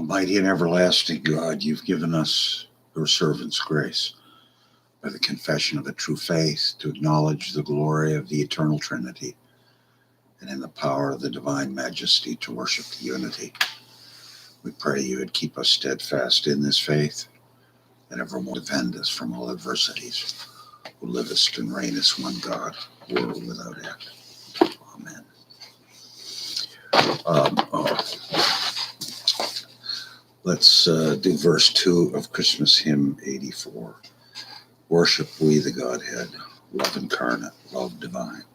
Almighty and everlasting God, you've given us, your servants, grace by the confession of a true faith to acknowledge the glory of the eternal Trinity and in the power of the divine majesty to worship the unity. We pray you would keep us steadfast in this faith and evermore defend us from all adversities, who livest and reignest one God, world without end. Amen. Let's do verse 2 of Christmas hymn 84. Worship we the Godhead, love incarnate, love divine.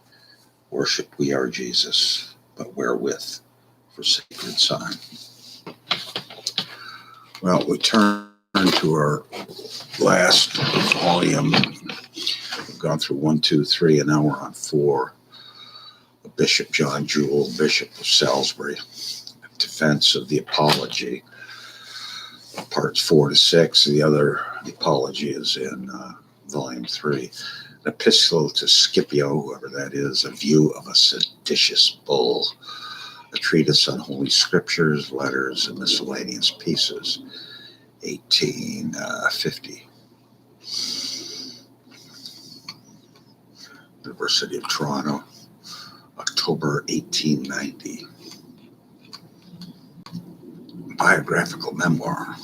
Worship we our Jesus, but wherewith for sacred sign. Well, we turn to our last volume. We've gone through 1, 2, 3, and now we're on 4. Bishop John Jewel, Bishop of Salisbury, Defense of the Apology, parts 4 to 6. The other apology is in volume 3. An epistle to Scipio, whoever that is, a view of a seditious bull, a treatise on Holy Scriptures, letters, and miscellaneous pieces, 1850. University of Toronto, October 1890. Biographical memoir,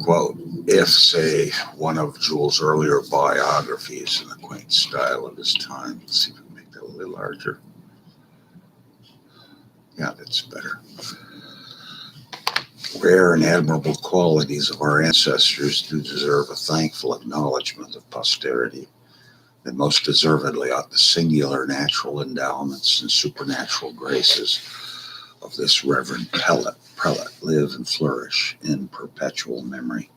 Quote, if, say, one of Jewel's earlier biographies in the quaint style of his time, let's see if we can make that a little larger. Yeah, that's better. Rare and admirable qualities of our ancestors do deserve a thankful acknowledgement of posterity, and most deservedly ought the singular natural endowments and supernatural graces of this reverend prelate live and flourish in perpetual memory,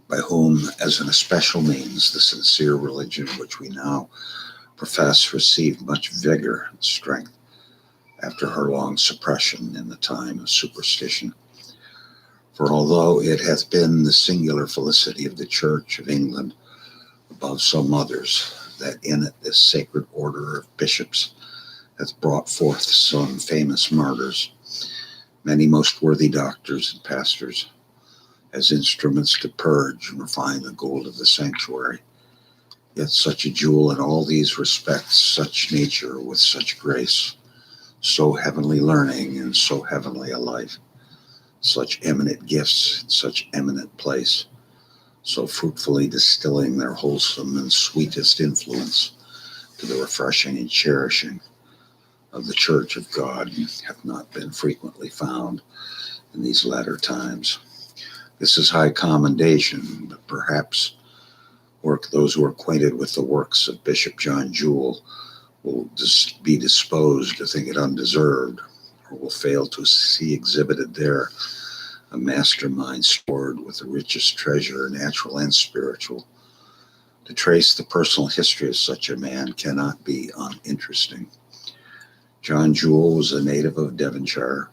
by whom, as an especial means, the sincere religion which we now profess received much vigor and strength after her long suppression in the time of superstition. For although it hath been the singular felicity of the Church of England above some others, that in it this sacred order of bishops hath brought forth some famous martyrs, many most worthy doctors and pastors, as instruments to purge and refine the gold of the sanctuary, yet such a jewel in all these respects, such nature with such grace, so heavenly learning and so heavenly a life, such eminent gifts in such eminent place, so fruitfully distilling their wholesome and sweetest influence to the refreshing and cherishing of the Church of God, hath not been frequently found in these latter times. This is high commendation, but perhaps those who are acquainted with the works of Bishop John Jewel will be disposed to think it undeserved, or will fail to see exhibited there a mastermind stored with the richest treasure, natural and spiritual. To trace the personal history of such a man cannot be uninteresting. John Jewel was a native of Devonshire.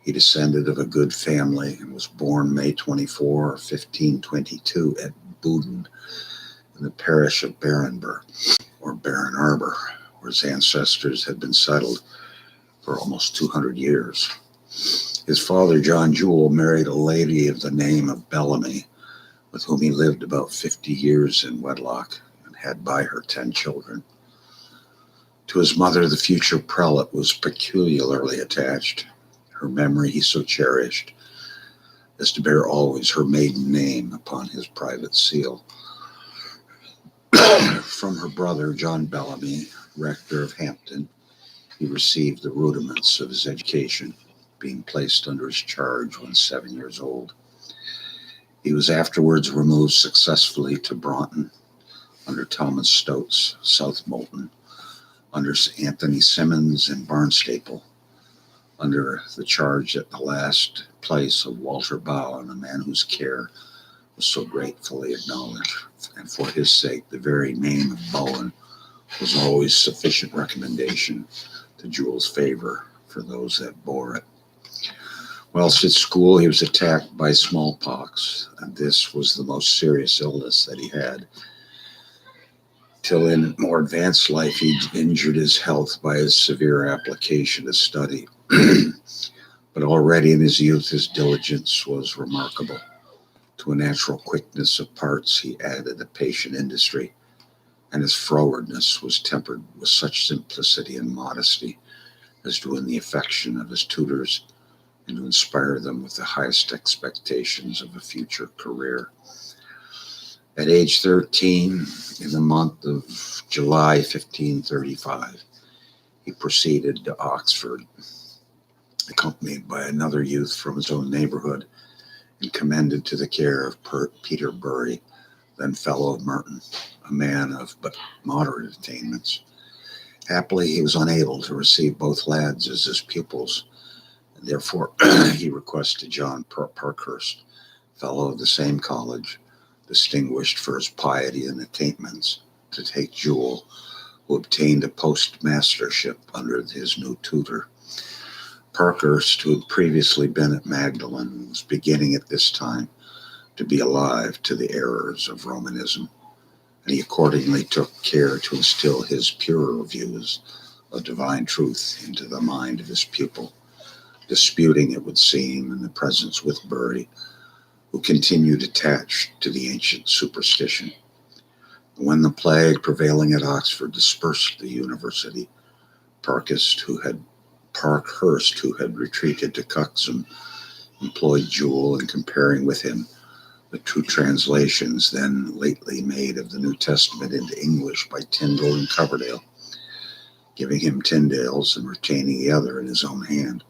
He descended of a good family and was born May 24, 1522 at Bouden in the parish of Barenberg, or Baron Arbor, where his ancestors had been settled for almost 200 years. His father, John Jewel, married a lady of the name of Bellamy, with whom he lived about 50 years in wedlock and had by her 10 children. To his mother, the future prelate was peculiarly attached. Her memory he so cherished as to bear always her maiden name upon his private seal. From her brother, John Bellamy, rector of Hampton, he received the rudiments of his education, being placed under his charge when 7 years old. He was afterwards removed successfully to Broughton, under Thomas Stoats, South Molton, under Anthony Simmons and Barnstaple, under the charge at the last place of Walter Bowen, a man whose care was so gratefully acknowledged, and for his sake the very name of Bowen was always sufficient recommendation to Jewel's favor for those that bore it. Whilst at school, he was attacked by smallpox, and this was the most serious illness that he had, till in more advanced life he injured his health by his severe application to study. But already in his youth, his diligence was remarkable. To a natural quickness of parts, he added a patient industry, and his frowardness was tempered with such simplicity and modesty as to win the affection of his tutors and to inspire them with the highest expectations of a future career. At age 13, in the month of July 1535, he proceeded to Oxford, accompanied by another youth from his own neighborhood, and commended to the care of Peter Bury, then Fellow of Merton, a man of but moderate attainments. Happily, he was unable to receive both lads as his pupils, and therefore he requested John Parkhurst, Fellow of the same college, distinguished for his piety and attainments, to take Jewel, who obtained a postmastership under his new tutor. Parkhurst, who had previously been at Magdalen, was beginning at this time to be alive to the errors of Romanism, and he accordingly took care to instill his purer views of divine truth into the mind of his pupil, disputing, it would seem, in the presence with Bury, who continued attached to the ancient superstition. When the plague prevailing at Oxford dispersed the university, Parkhurst, who had retreated to Cuxham, employed Jewel in comparing with him the two translations then lately made of the New Testament into English by Tyndale and Coverdale, giving him Tyndale's and retaining the other in his own hand.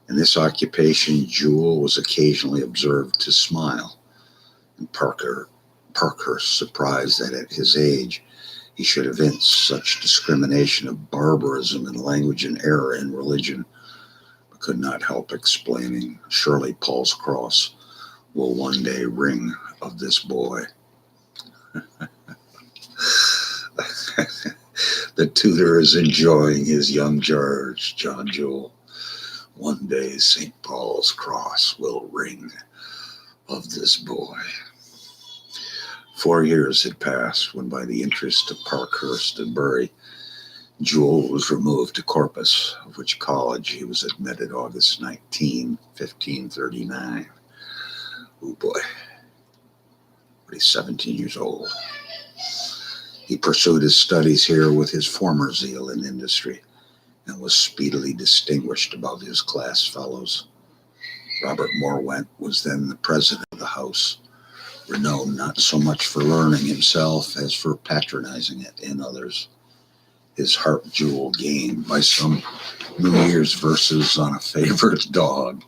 In this occupation, Jewel was occasionally observed to smile, and Parkhurst, surprised that at his age he should evince such discrimination of barbarism in language and error in religion, but could not help exclaiming, "Surely Paul's cross will one day ring of this boy." The tutor is enjoying his young charge, John Jewel. One day St. Paul's cross will ring of this boy. 4 years had passed when, by the interest of Parkhurst and Bury, Jewel was removed to Corpus, of which college he was admitted August 19, 1539. Oh boy, but he's 17 years old. He pursued his studies here with his former zeal and industry, and was speedily distinguished above his class fellows. Robert Morwent was then the president of the house, renowned not so much for learning himself as for patronizing it in others. His heart Jewel gained by some New Year's verses on a favorite dog.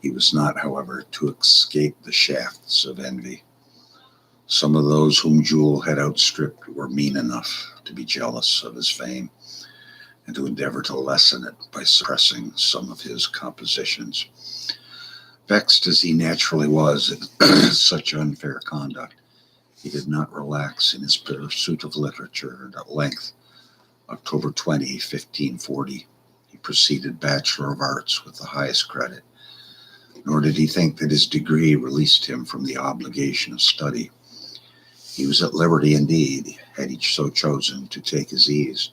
He was not, however, to escape the shafts of envy. Some of those whom Jewel had outstripped were mean enough to be jealous of his fame and to endeavor to lessen it by suppressing some of his compositions. Vexed as he naturally was at such unfair conduct, he did not relax in his pursuit of literature, and at length, October 20, 1540, he proceeded Bachelor of Arts with the highest credit, nor did he think that his degree released him from the obligation of study. He was at liberty indeed, had he so chosen, to take his ease,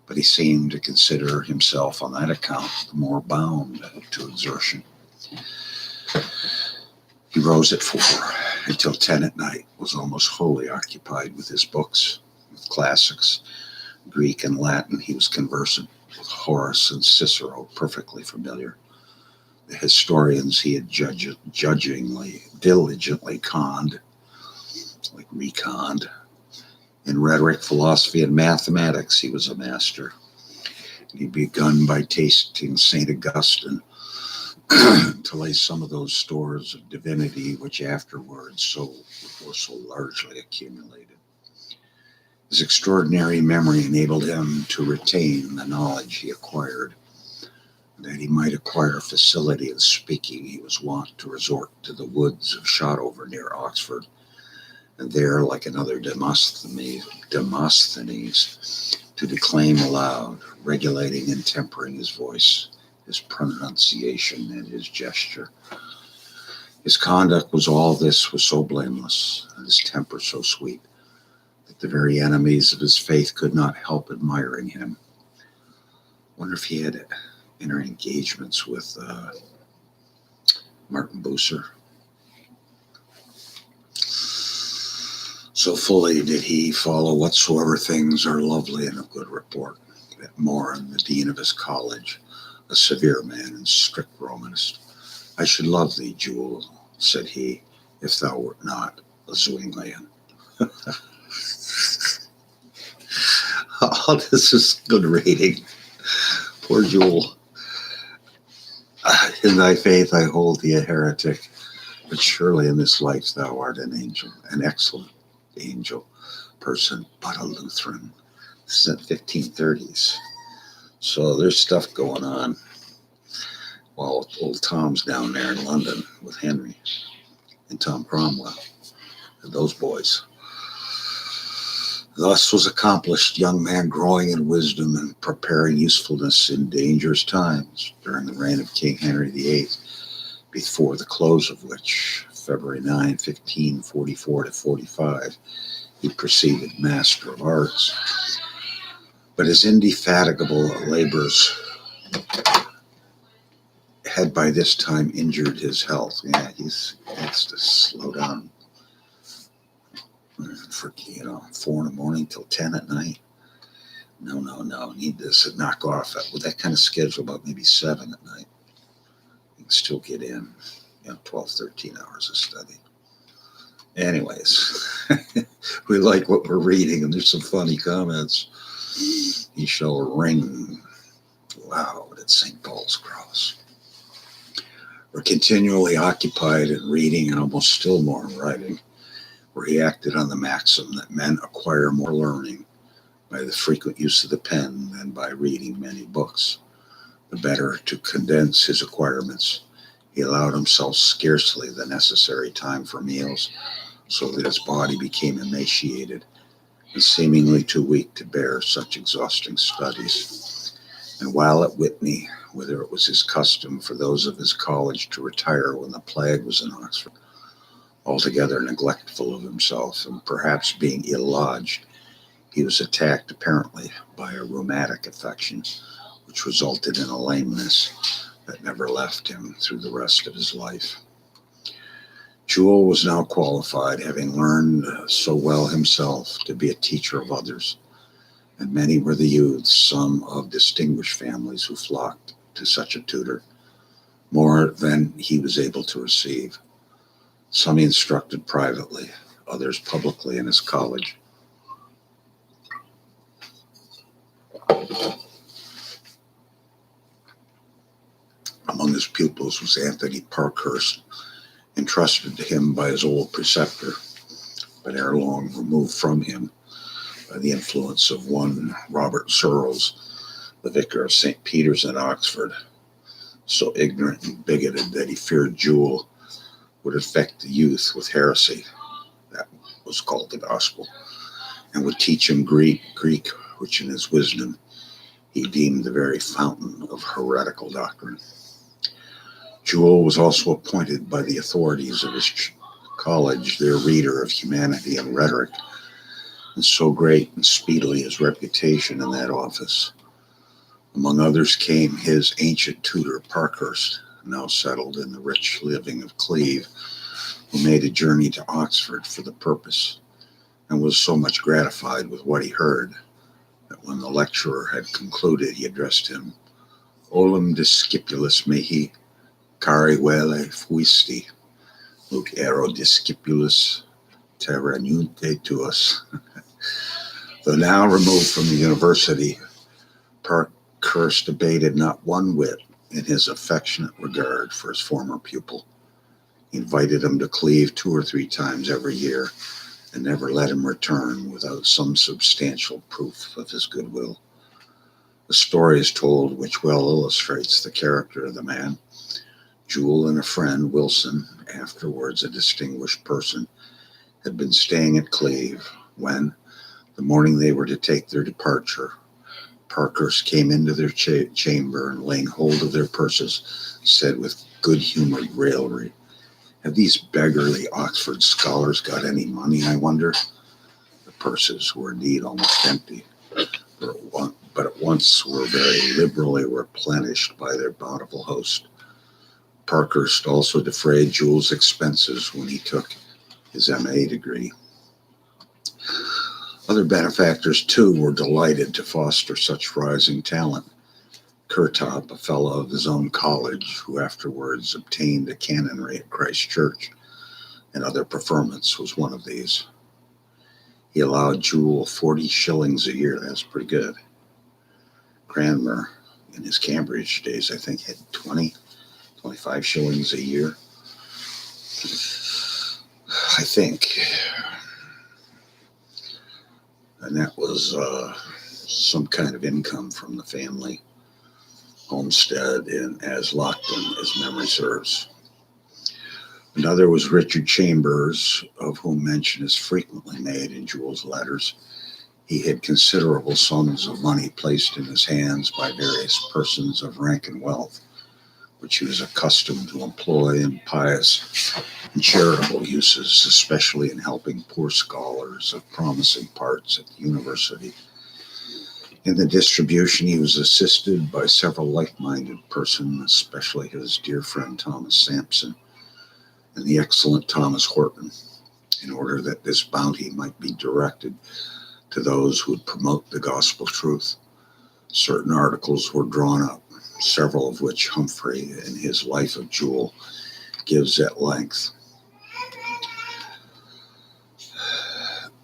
but he seemed to consider himself on that account the more bound to exertion. He rose at 4 until 10 at night, was almost wholly occupied with his books, with classics, Greek and Latin. He was conversant with Horace and Cicero, perfectly familiar. The historians he had diligently conned, like reconned. In rhetoric, philosophy, and mathematics, he was a master. He begun by tasting St. Augustine to lay some of those stores of divinity which afterwards were so largely accumulated. His extraordinary memory enabled him to retain the knowledge he acquired. That he might acquire facility in speaking, he was wont to resort to the woods of Shotover near Oxford, and there, like another Demosthenes, to declaim aloud, regulating and tempering his voice, his pronunciation, and his gesture. His conduct was so blameless, and his temper so sweet, that the very enemies of his faith could not help admiring him. Wonder if he had in her engagements with Martin Bucer. So fully did he follow whatsoever things are lovely and of good report, that Morin, the dean of his college, a severe man and strict Romanist, I should love thee, Jewel, said he, if thou wert not a Zwinglian. Oh, this is good reading. Poor Jewel. In thy faith I hold thee a heretic, but surely in this life thou art an angel, an excellent angel person, but a Lutheran. This is in 1530s. So there's stuff going on while old Tom's down there in London with Henry and Tom Cromwell and those boys. Thus was accomplished young man growing in wisdom and preparing usefulness in dangerous times during the reign of King Henry VIII, before the close of which, February 9, 1544 to 45, he proceeded Master of Arts. But his indefatigable labors had by this time injured his health. Yeah, he has to slow down for 4 in the morning till 10 at night. No. Need this to knock off with that kind of schedule about maybe 7 at night. You can still get in, 12, 13 hours of study. Anyways, we like what we're reading, and there's some funny comments. He shall ring loud at St. Paul's Cross. We're continually occupied in reading and almost still more in writing, where he acted on the maxim that men acquire more learning by the frequent use of the pen than by reading many books. The better to condense his acquirements, he allowed himself scarcely the necessary time for meals, so that his body became emaciated and seemingly too weak to bear such exhausting studies. And while at Whitney, whether it was his custom for those of his college to retire when the plague was in Oxford, altogether neglectful of himself and perhaps being ill-lodged, he was attacked apparently by a rheumatic affection, which resulted in a lameness that never left him through the rest of his life. Jewel was now qualified, having learned so well himself, to be a teacher of others, and many were the youths, some of distinguished families, who flocked to such a tutor, more than he was able to receive. Some he instructed privately, others publicly in his college. Among his pupils was Anthony Parkhurst, entrusted to him by his old preceptor, but ere long removed from him by the influence of one Robert Searles, the vicar of St. Peter's in Oxford, so ignorant and bigoted that he feared Jewel would infect the youth with heresy, that was called the gospel, and would teach him Greek, which in his wisdom he deemed the very fountain of heretical doctrine. Jewel was also appointed by the authorities of his college their reader of humanity and rhetoric, and so great and speedily his reputation in that office. Among others came his ancient tutor Parkhurst, now settled in the rich living of Cleve, who made a journey to Oxford for the purpose, and was so much gratified with what he heard that when the lecturer had concluded, he addressed him, Olim discipulus mihi, cari vele fuisti, luc ero discipulus terra nunte tuus. Though now removed from the university, Parkhurst abated not one whit in his affectionate regard for his former pupil. He invited him to Cleve 2 or 3 times every year, and never let him return without some substantial proof of his goodwill. A story is told which well illustrates the character of the man. Jewel and a friend, Wilson, afterwards a distinguished person, had been staying at Cleve when, the morning they were to take their departure, Parkhurst came into their chamber and, laying hold of their purses, said with good-humored raillery, Have these beggarly Oxford scholars got any money, I wonder? The purses were indeed almost empty, but at once were very liberally replenished by their bountiful host. Parkhurst also defrayed Jules' expenses when he took his MA degree. Other benefactors, too, were delighted to foster such rising talent. Kurtop, a fellow of his own college, who afterwards obtained a canonry at Christ Church and other preferments, was one of these. He allowed Jewel 40 shillings a year. That's pretty good. Cranmer, in his Cambridge days, I think, had 25 shillings a year. I think. And that was some kind of income from the family homestead in Aslockton, as memory serves. Another was Richard Chambers, of whom mention is frequently made in Jewel's letters. He had considerable sums of money placed in his hands by various persons of rank and wealth, which he was accustomed to employ in pious and charitable uses, especially in helping poor scholars of promising parts at the university. In the distribution, he was assisted by several like-minded persons, especially his dear friend Thomas Sampson and the excellent Thomas Horton, in order that this bounty might be directed to those who would promote the gospel truth. Certain articles were drawn up, several of which Humphrey, in his Life of Jewel, gives at length.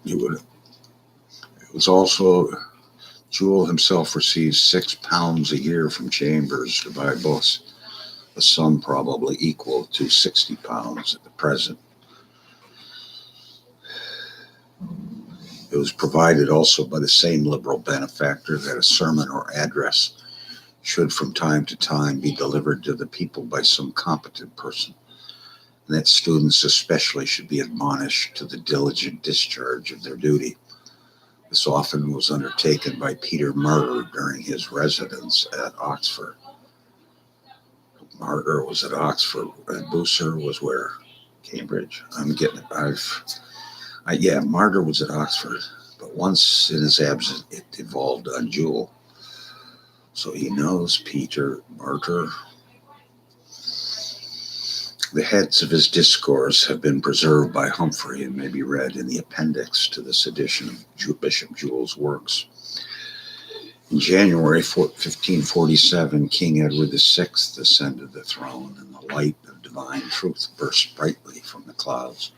It was also, Jewel himself received £6 a year from Chambers to buy books, a sum probably equal to £60 at the present. It was provided also by the same liberal benefactor that a sermon or address should from time to time be delivered to the people by some competent person, and that students especially should be admonished to the diligent discharge of their duty. This often was undertaken by Peter Martyr during his residence at Oxford. Martyr was at Oxford, and Bucer was where? Cambridge. Martyr was at Oxford, but once in his absence, it devolved on Jewel. So he knows Peter Martyr. The heads of his discourse have been preserved by Humphrey and may be read in the appendix to this edition of Bishop Jewel's works. In January 1547, King Edward VI ascended the throne, and the light of divine truth burst brightly from the clouds,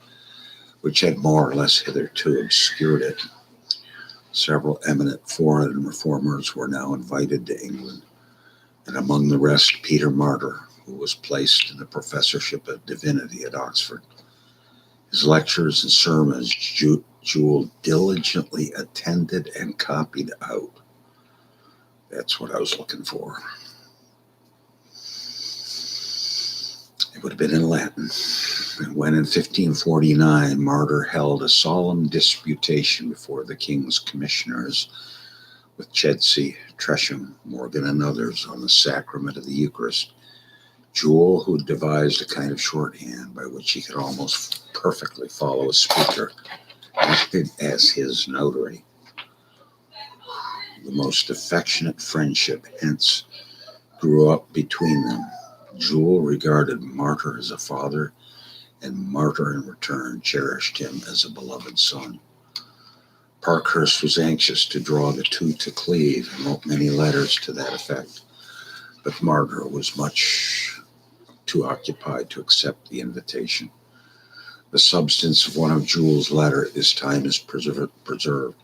which had more or less hitherto obscured it. Several eminent foreign reformers were now invited to England, and among the rest Peter Martyr, who was placed in the professorship of divinity at Oxford. His lectures and sermons Jewel diligently attended and copied out. That's what I was looking for. It would have been in Latin. And when in 1549 Martyr held a solemn disputation before the king's commissioners with Chertsey, Tresham, Morgan, and others on the sacrament of the Eucharist, Jewel, who devised a kind of shorthand by which he could almost perfectly follow a speaker, acted as his notary. The most affectionate friendship hence grew up between them. Jewel regarded Martyr as a father, and Martyr in return cherished him as a beloved son. Parkhurst was anxious to draw the two to Cleve and wrote many letters to that effect, but Martyr was much too occupied to accept the invitation. The substance of one of Jewel's letters at this time is preserved.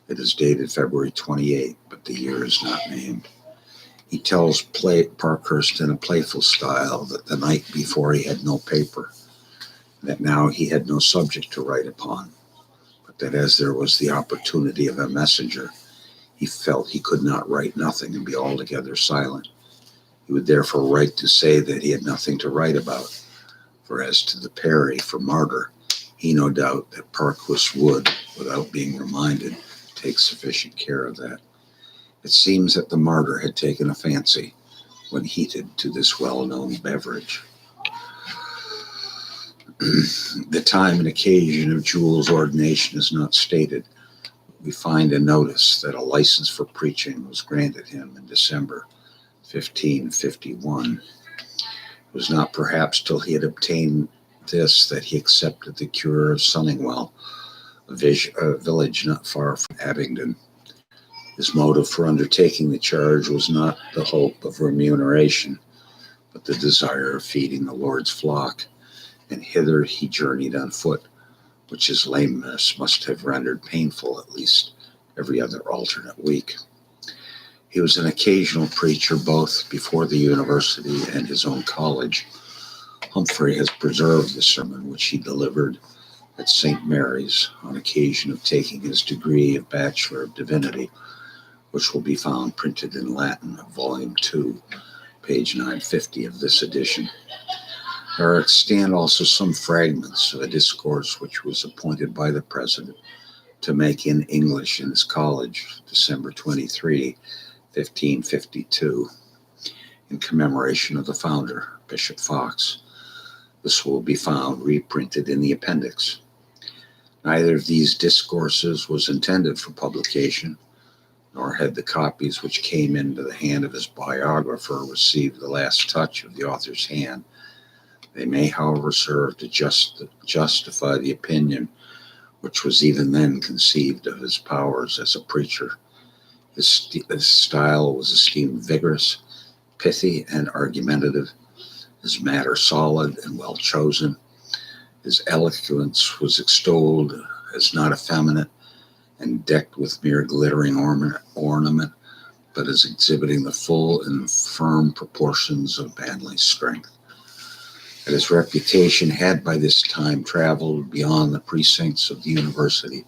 It is dated February 28, but the year is not named. He tells Parkhurst in a playful style that the night before he had no paper, that now he had no subject to write upon, but that as there was the opportunity of a messenger, he felt he could not write nothing and be altogether silent. He would therefore write to say that he had nothing to write about, for as to the Peri for Martyr, he no doubt that Parkhurst would, without being reminded, take sufficient care of that. It seems that the Martyr had taken a fancy when heated to this well-known beverage. The time and occasion of Jewel's ordination is not stated, we find a notice that a license for preaching was granted him in December 1551. It was not perhaps till he had obtained this that he accepted the cure of Sunningwell, a village not far from Abingdon. His motive for undertaking the charge was not the hope of remuneration, but the desire of feeding the Lord's flock, and hither he journeyed on foot, which his lameness must have rendered painful at least every other alternate week. He was an occasional preacher both before the university and his own college. Humphrey has preserved the sermon which he delivered at St. Mary's on occasion of taking his degree of Bachelor of Divinity, which will be found printed in Latin, Volume 2, page 950 of this edition. There are extant also some fragments of a discourse which was appointed by the President to make in English in his college, December 23, 1552, in commemoration of the founder, Bishop Fox. This will be found reprinted in the appendix. Neither of these discourses was intended for publication, nor had the copies which came into the hand of his biographer received the last touch of the author's hand. They may, however, serve to justify the opinion which was even then conceived of his powers as a preacher. His style was esteemed vigorous, pithy, and argumentative, his matter solid and well chosen. His eloquence was extolled as not effeminate and decked with mere glittering ornament, but as exhibiting the full and firm proportions of manly strength. That his reputation had by this time traveled beyond the precincts of the university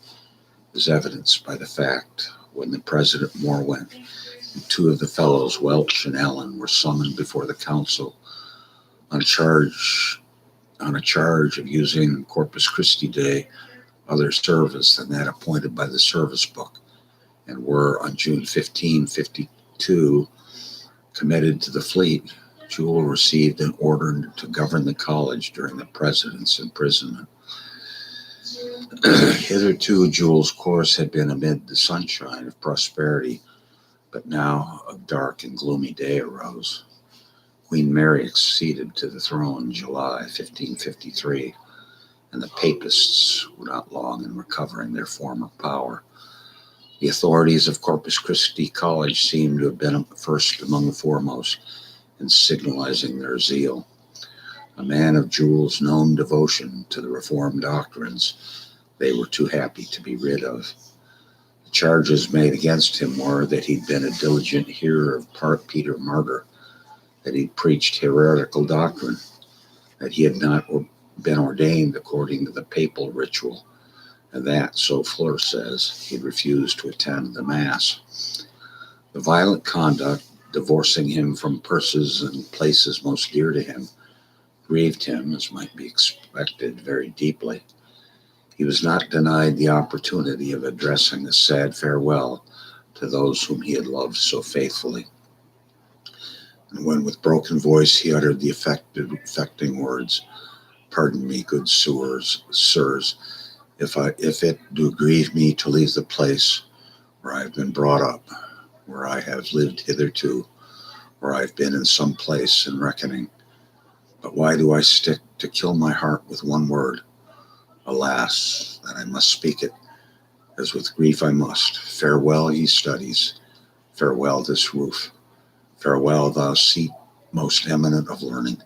is evidenced by the fact when the President Morwent and two of the fellows, Welch and Allen, were summoned before the council on a charge of using Corpus Christi Day other service than that appointed by the service book, and were on June 15, 52, committed to the fleet. Jewell received an order to govern the college during the President's imprisonment. Hitherto, Jewell's course had been amid the sunshine of prosperity, but now a dark and gloomy day arose. Queen Mary acceded to the throne in July 1553, and the Papists were not long in recovering their former power. The authorities of Corpus Christi College seemed to have been first among the foremost in signalizing their zeal. A man of Jewell's known devotion to the Reformed doctrines, they were too happy to be rid of. The charges made against him were that he'd been a diligent hearer of Peter Martyr, that he'd preached heretical doctrine, that he had not been ordained according to the papal ritual, and that, so Fleur says, he'd refused to attend the Mass. The violent conduct, divorcing him from purses and places most dear to him, grieved him, as might be expected, very deeply. He was not denied the opportunity of addressing a sad farewell to those whom he had loved so faithfully. And when with broken voice he uttered the affecting words, "Pardon me, good sirs, if it do grieve me to leave the place where I have been brought up, where I have lived hitherto, where I have been in some place in reckoning. But why do I stick to kill my heart with one word? Alas, that I must speak it, as with grief I must. Farewell, ye studies. Farewell, this roof. Farewell, thou seat most eminent of learning.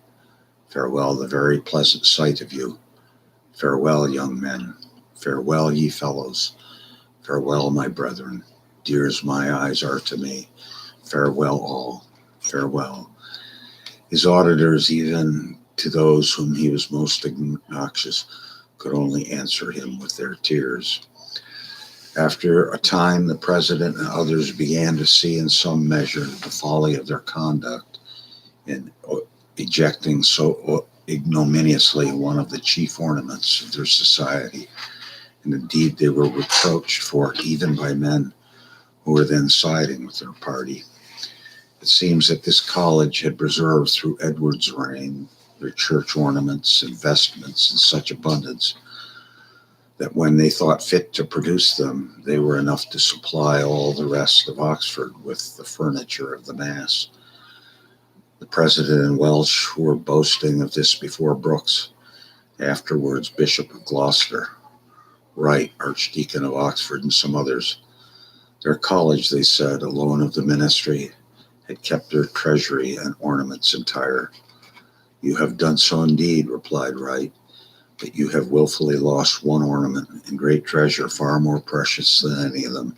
Farewell, the very pleasant sight of you. Farewell, young men. Farewell, ye fellows. Farewell, my brethren. Dear as my eyes are to me. Farewell, all. Farewell." His auditors, even to those whom he was most obnoxious, could only answer him with their tears. After a time, the President and others began to see in some measure the folly of their conduct in ejecting so ignominiously one of the chief ornaments of their society. And indeed, they were reproached for it even by men who were then siding with their party. It seems that this college had preserved through Edward's reign their church ornaments and vestments in such abundance that when they thought fit to produce them, they were enough to supply all the rest of Oxford with the furniture of the Mass. The president and Welsh were boasting of this before Brooks, afterwards Bishop of Gloucester, Wright, Archdeacon of Oxford, and some others. Their college, they said, alone of the ministry, had kept their treasury and ornaments entire. You have done so indeed, replied Wright, but you have willfully lost one ornament and great treasure far more precious than any of them.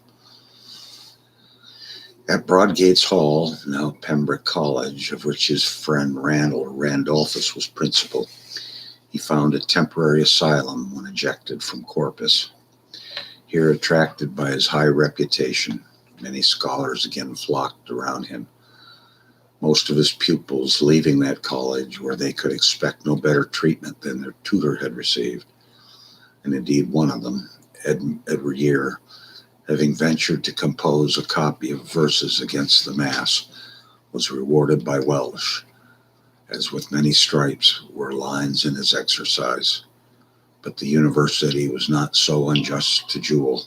At Broadgates Hall, now Pembroke College, of which his friend Randall Randolphus was principal, he found a temporary asylum when ejected from Corpus. Here, attracted by his high reputation, many scholars again flocked around him. Most of his pupils leaving that college where they could expect no better treatment than their tutor had received. And indeed one of them, Edward Year, having ventured to compose a copy of verses against the Mass, was rewarded by Welsh, as with many stripes were lines in his exercise. But the university was not so unjust to Jewell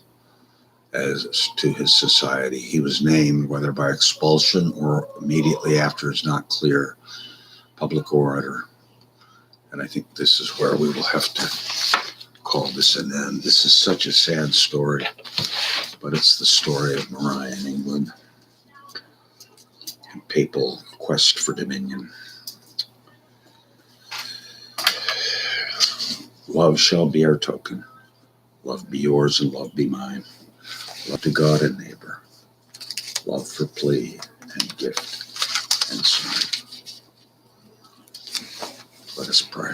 as to his society. He was named, whether by expulsion or immediately after is not clear, public orator. And I think this is where we will have to call this an end. This is such a sad story, but it's the story of Maria in England and papal quest for dominion. Love shall be our token. Love be yours and love be mine. Love to God and neighbor. Love for plea and gift and sign. Let us pray.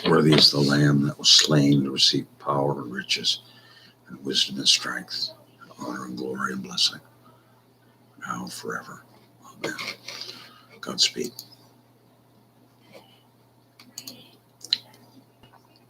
Worthy is the Lamb that was slain to receive power and riches and wisdom and strength, and honor and glory and blessing, now and forever. Amen. Godspeed.